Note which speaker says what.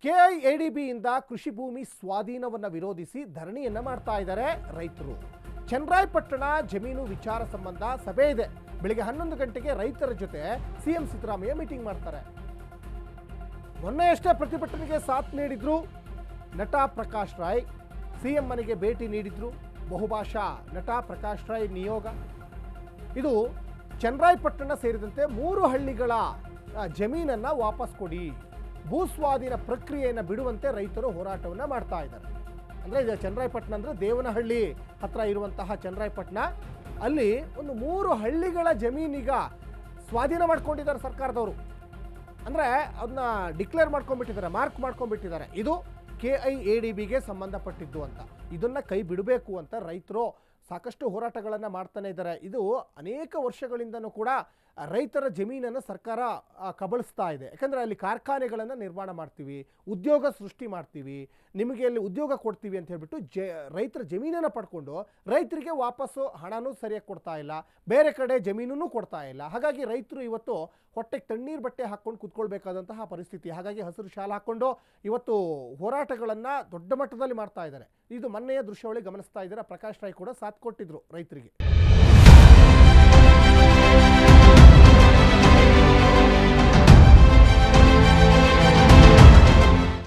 Speaker 1: ಕೆಐಎಡಿಬಿಯಿಂದ ಕೃಷಿ ಭೂಮಿ ಸ್ವಾಧೀನವನ್ನು ವಿರೋಧಿಸಿ ಧರಣಿಯನ್ನ ಮಾಡ್ತಾ ಇದ್ದಾರೆ ರೈತರು. ಚನ್ನರಾಯಪಟ್ಟಣ ಜಮೀನು ವಿಚಾರ ಸಂಬಂಧ ಸಭೆ ಇದೆ. ಬೆಳಿಗ್ಗೆ 11 ಗಂಟೆಗೆ ರೈತರ ಜೊತೆ ಸಿಎಂ ಸಿದ್ದರಾಮಯ್ಯ ಮೀಟಿಂಗ್ ಮಾಡ್ತಾರೆ. ಮೊನ್ನೆಯಷ್ಟೇ ಪ್ರತಿಭಟನೆಗೆ ಸಾಥ್ ನೀಡಿದ್ರು ನಟ ಪ್ರಕಾಶ್ ರಾಯ್. ಸಿಎಂ ಮನೆಗೆ ಭೇಟಿ ನೀಡಿದ್ರು ಬಹುಭಾಷಾ ನಟ ಪ್ರಕಾಶ್ ರಾಯ್ ನಿಯೋಗ. ಇದು ಚನ್ನರಾಯಪಟ್ಟಣ ಸೇರಿದಂತೆ 3 ಹಳ್ಳಿಗಳ ಜಮೀನನ್ನ ವಾಪಸ್ ಕೊಡಿ, ಭೂಸ್ವಾಧೀನ ಪ್ರಕ್ರಿಯೆಯನ್ನು ಬಿಡುವಂತೆ ರೈತರು ಹೋರಾಟವನ್ನು ಮಾಡ್ತಾ ಇದ್ದಾರೆ. ಅಂದರೆ ಇದು ಚನ್ನರಾಯಪಟ್ಟಣ ಅಂದರೆ ದೇವನಹಳ್ಳಿ ಹತ್ರ ಇರುವಂತಹ ಚನ್ನರಾಯಪಟ್ಟಣ. ಅಲ್ಲಿ ಒಂದು 3 ಹಳ್ಳಿಗಳ ಜಮೀನೀಗ ಸ್ವಾಧೀನ ಮಾಡ್ಕೊಂಡಿದ್ದಾರೆ ಸರ್ಕಾರದವರು. ಅಂದರೆ ಅದನ್ನ ಡಿಕ್ಲೇರ್ ಮಾಡ್ಕೊಂಡ್ಬಿಟ್ಟಿದ್ದಾರೆ, ಮಾರ್ಕ್ ಮಾಡ್ಕೊಂಡ್ಬಿಟ್ಟಿದ್ದಾರೆ. ಇದು ಕೆಐಎಡಿಬಿಗೆ ಸಂಬಂಧಪಟ್ಟಿದ್ದು ಅಂತ. ಇದನ್ನು ಕೈ ಬಿಡಬೇಕು ಅಂತ ರೈತರು ಸಾಕಷ್ಟು ಹೋರಾಟಗಳನ್ನು ಮಾಡ್ತಾನೆ ಇದ್ದಾರೆ. ಇದು ಅನೇಕ ವರ್ಷಗಳಿಂದನೂ ಕೂಡ ರೈತರ ಜಮೀನನ್ನು ಸರ್ಕಾರ ಕಬಳಿಸ್ತಾ ಇದೆ. ಯಾಕಂದರೆ ಅಲ್ಲಿ ಕಾರ್ಖಾನೆಗಳನ್ನು ನಿರ್ಮಾಣ ಮಾಡ್ತೀವಿ, ಉದ್ಯೋಗ ಸೃಷ್ಟಿ ಮಾಡ್ತೀವಿ, ನಿಮಗೆ ಅಲ್ಲಿ ಉದ್ಯೋಗ ಕೊಡ್ತೀವಿ ಅಂತ ಹೇಳ್ಬಿಟ್ಟು ರೈತರ ಜಮೀನನ್ನು ಪಡ್ಕೊಂಡು ರೈತರಿಗೆ ವಾಪಸ್ಸು ಹಣನೂ ಸರಿಯಾಗಿ ಕೊಡ್ತಾ ಇಲ್ಲ, ಬೇರೆ ಕಡೆ ಜಮೀನೂ ಕೊಡ್ತಾ ಇಲ್ಲ. ಹಾಗಾಗಿ ರೈತರು ಇವತ್ತು ಹೊಟ್ಟೆಗೆ ತಣ್ಣೀರು ಬಟ್ಟೆ ಹಾಕ್ಕೊಂಡು ಕೂತ್ಕೊಳ್ಬೇಕಾದಂತಹ ಪರಿಸ್ಥಿತಿ. ಹಾಗಾಗಿ ಹಸಿರು ಶಾಲ ಹಾಕ್ಕೊಂಡು ಇವತ್ತು ಹೋರಾಟಗಳನ್ನು ದೊಡ್ಡ ಮಟ್ಟದಲ್ಲಿ ಮಾಡ್ತಾ ಇದ್ದಾರೆ. ಇದು ಮೊನ್ನೆಯ ದೃಶ್ಯಾವಳಿ ಗಮನಿಸ್ತಾ ಇದ್ದಾರೆ. ಪ್ರಕಾಶ್ ರಾಯ್ ಕೂಡ ಸಾಥ್ ಕೊಟ್ಟಿದ್ರು ರೈತರಿಗೆ.